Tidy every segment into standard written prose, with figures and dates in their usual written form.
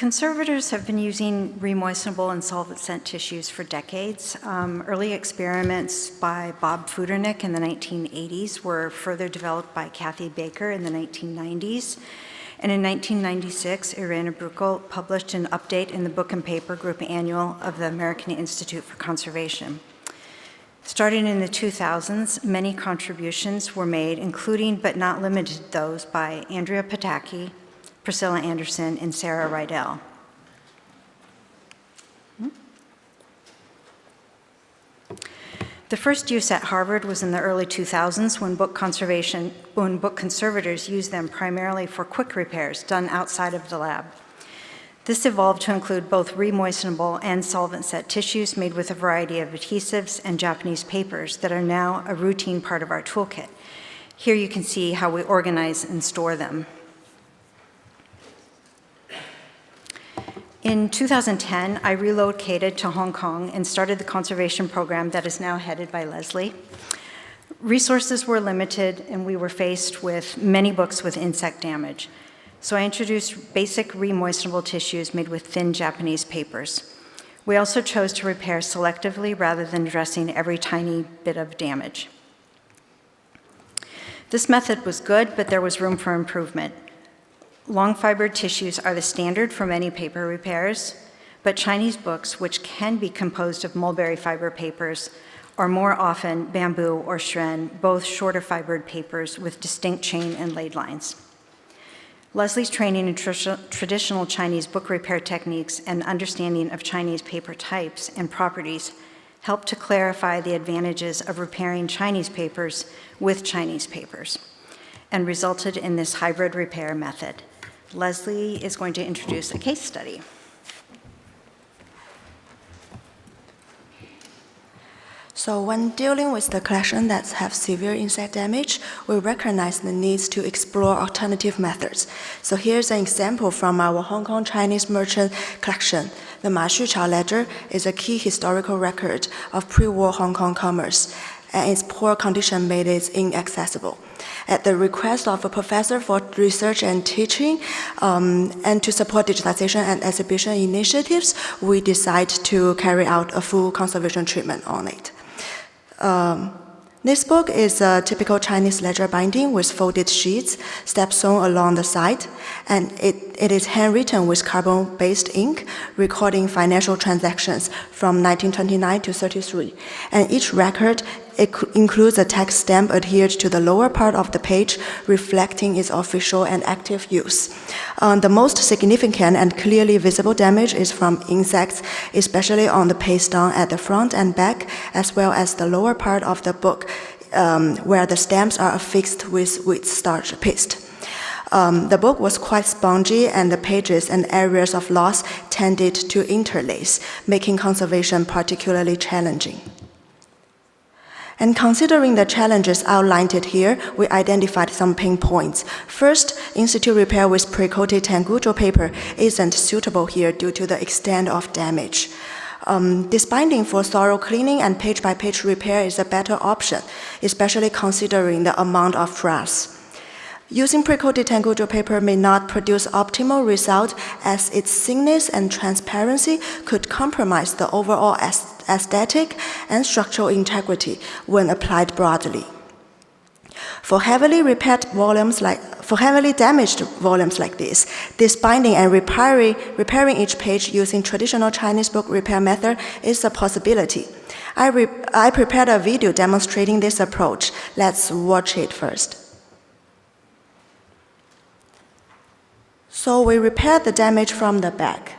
Conservators have been using remoistenable and solvent-set tissues for decades. Early experiments by Bob Fudernick in the 1980s were further developed by Kathy Baker in the 1990s. And in 1996, Irene Bruckelt published an update in the Book and Paper Group Annual of the American Institute for Conservation. Starting in the 2000s, many contributions were made, including but not limited to those by Andrea Pataki, Priscilla Anderson, and Sarah Rydell. The first use at Harvard was in the early 2000s when book conservators used them primarily for quick repairs done outside of the lab. This evolved to include both remoistenable and solvent-set tissues made with a variety of adhesives and Japanese papers that are now a routine part of our toolkit. Here you can see how we organize and store them. In 2010, I relocated to Hong Kong and started the conservation program that is now headed by Leslie. Resources were limited, and we were faced with many books with insect damage. So I introduced basic remoistenable tissues made with thin Japanese papers. We also chose to repair selectively rather than addressing every tiny bit of damage. This method was good, but there was room for improvement. Long fibered tissues are the standard for many paper repairs, but Chinese books, which can be composed of mulberry fiber papers, are more often bamboo or shren, both shorter fibered papers with distinct chain and laid lines. Leslie's training in traditional Chinese book repair techniques and understanding of Chinese paper types and properties helped to clarify the advantages of repairing Chinese papers with Chinese papers and resulted in this hybrid repair method. Leslie is going to introduce a case study. So when dealing with the collection that have severe insect damage, we recognize the needs to explore alternative methods. So here's an example from our Hong Kong Chinese merchant collection. The Ma Xuchao ledger is a key historical record of pre-war Hong Kong commerce, and its poor condition made it inaccessible. At the request of a professor for research and teaching, and to support digitalization and exhibition initiatives, we decided to carry out a full conservation treatment on it. This book is a typical Chinese ledger binding with folded sheets, steps sewn along the side, and it is handwritten with carbon-based ink, recording financial transactions from 1929 to 33. And each record includes a text stamp adhered to the lower part of the page, reflecting its official and active use. The most significant and clearly visible damage is from insects, especially on the paste down at the front and back, as well as the lower part of the book, where the stamps are affixed with wheat starch paste. The book was quite spongy, and the pages and areas of loss tended to interlace, making conservation particularly challenging. And considering the challenges outlined here, we identified some pain points. First, in-situ repair with pre-coated Tengucho paper isn't suitable here due to the extent of damage. Disbinding for thorough cleaning and page-by-page repair is a better option, especially considering the amount of frass. Using pre-coated Tengucho paper may not produce optimal result, as its thickness and transparency could compromise the overall aesthetic and structural integrity when applied broadly. For heavily damaged volumes like this, disbinding and repairing each page using traditional Chinese book repair method is a possibility. I prepared a video demonstrating this approach. Let's watch it first. So we repaired the damage from the back.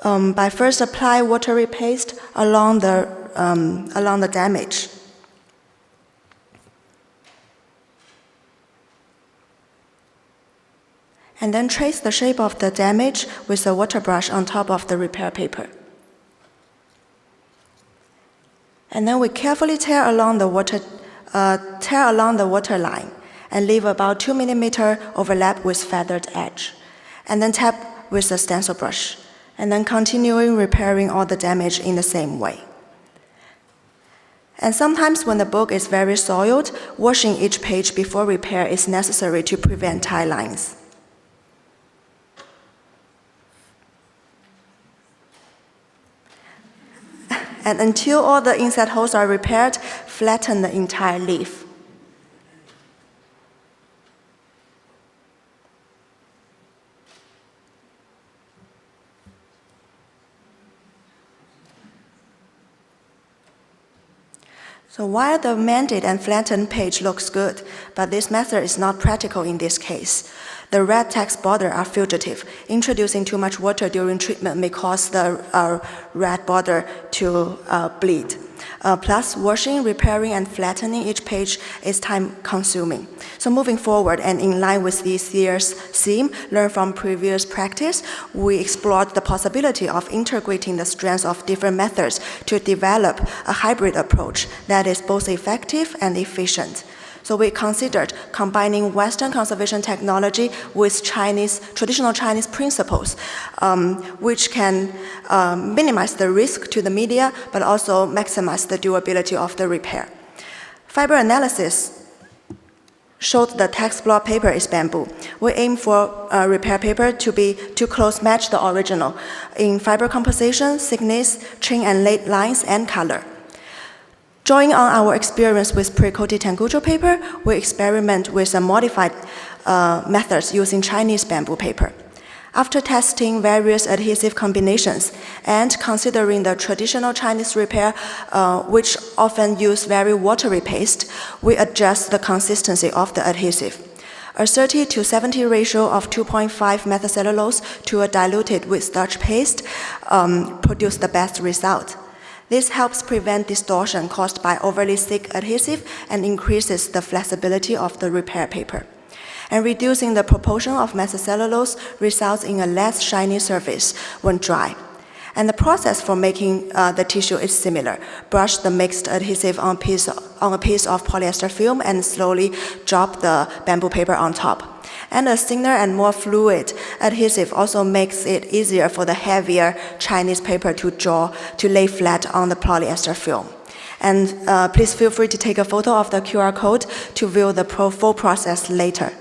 By first apply watery paste along the damage. And then trace the shape of the damage with a water brush on top of the repair paper. And then we carefully tear along the water line and leave about 2 mm overlap with feathered edge. And then tap with a stencil brush. And then continuing repairing all the damage in the same way. And sometimes when the book is very soiled, washing each page before repair is necessary to prevent tidelines. And until all the inset holes are repaired, flatten the entire leaf. So while the mended and flattened page looks good, but this method is not practical in this case. The red text border are fugitive. Introducing too much water during treatment may cause the red border to bleed. Plus, washing, repairing, and flattening each page is time-consuming. So moving forward, and in line with this year's theme, learn from previous practice, we explored the possibility of integrating the strengths of different methods to develop a hybrid approach that is both effective and efficient. So we considered combining Western conservation technology with traditional Chinese principles, which can minimize the risk to the media, but also maximize the durability of the repair. Fiber analysis showed the text block paper is bamboo. We aim for repair paper to close match the original in fiber composition, thickness, trim and laid lines, and color. Drawing on our experience with pre-coated Tengucho paper, we experiment with modified methods using Chinese bamboo paper. After testing various adhesive combinations and considering the traditional Chinese repair, which often use very watery paste, we adjust the consistency of the adhesive. A 30 to 70 ratio of 2.5 methacellulose to a diluted with starch paste produced the best result. This helps prevent distortion caused by overly thick adhesive and increases the flexibility of the repair paper. And reducing the proportion of methacellulose results in a less shiny surface when dry. And the process for making the tissue is similar. Brush the mixed adhesive on a piece of polyester film and slowly drop the bamboo paper on top. And a thinner and more fluid adhesive also makes it easier for the heavier Chinese paper to lay flat on the polyester film. And please feel free to take a photo of the QR code to view the full process later.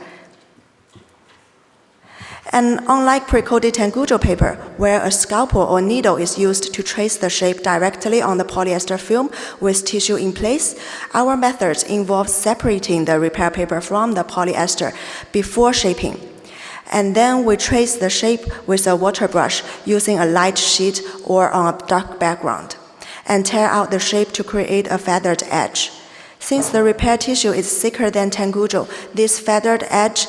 And unlike pre-coated Tengucho paper, where a scalpel or needle is used to trace the shape directly on the polyester film with tissue in place, our methods involve separating the repair paper from the polyester before shaping. And then we trace the shape with a water brush using a light sheet or on a dark background, and tear out the shape to create a feathered edge. Since the repair tissue is thicker than Tengucho, this feathered edge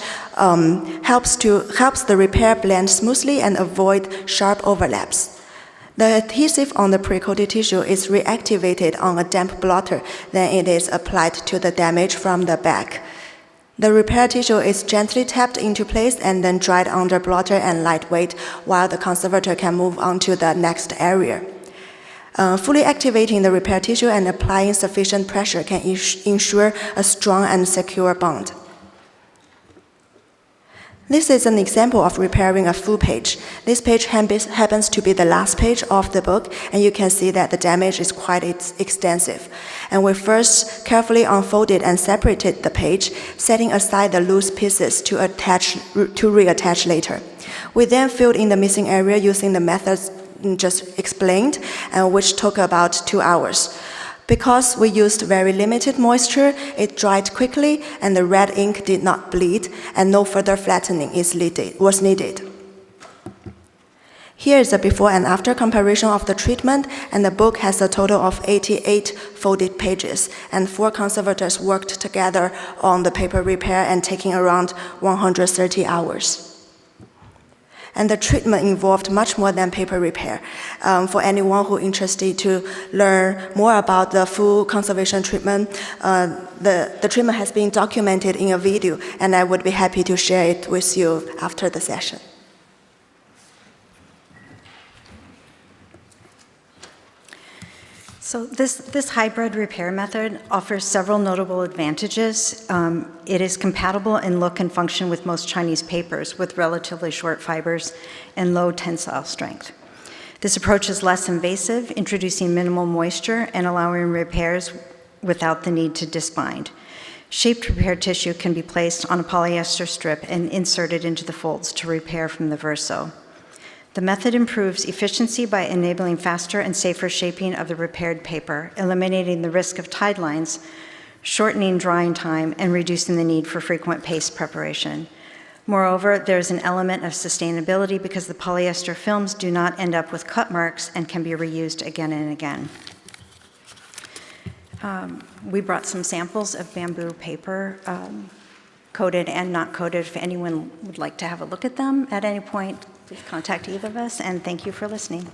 helps the repair blend smoothly and avoid sharp overlaps. The adhesive on the pre-coated tissue is reactivated on a damp blotter, then it is applied to the damage from the back. The repair tissue is gently tapped into place and then dried under blotter and lightweight, while the conservator can move on to the next area. Fully activating the repair tissue and applying sufficient pressure can ensure a strong and secure bond. This is an example of repairing a full page. This page happens to be the last page of the book, and you can see that the damage is quite extensive. And we first carefully unfolded and separated the page, setting aside the loose pieces to reattach later. We then filled in the missing area using the methods just explained, which took about 2 hours. Because we used very limited moisture, it dried quickly and the red ink did not bleed, and no further flattening was needed. Here is a before and after comparison of the treatment, and the book has a total of 88 folded pages, and 4 conservators worked together on the paper repair and taking around 130 hours. And the treatment involved much more than paper repair. For anyone who is interested to learn more about the full conservation treatment, the treatment has been documented in a video, and I would be happy to share it with you after the session. So this hybrid repair method offers several notable advantages. It is compatible in look and function with most Chinese papers with relatively short fibers and low tensile strength. This approach is less invasive, introducing minimal moisture and allowing repairs without the need to disbind. Shaped repair tissue can be placed on a polyester strip and inserted into the folds to repair from the verso. The method improves efficiency by enabling faster and safer shaping of the repaired paper, eliminating the risk of tidelines, shortening drying time, and reducing the need for frequent paste preparation. Moreover, there's an element of sustainability because the polyester films do not end up with cut marks and can be reused again and again. We brought some samples of bamboo paper, coated and not coated. If anyone would like to have a look at them at any point, please contact either of us, and thank you for listening.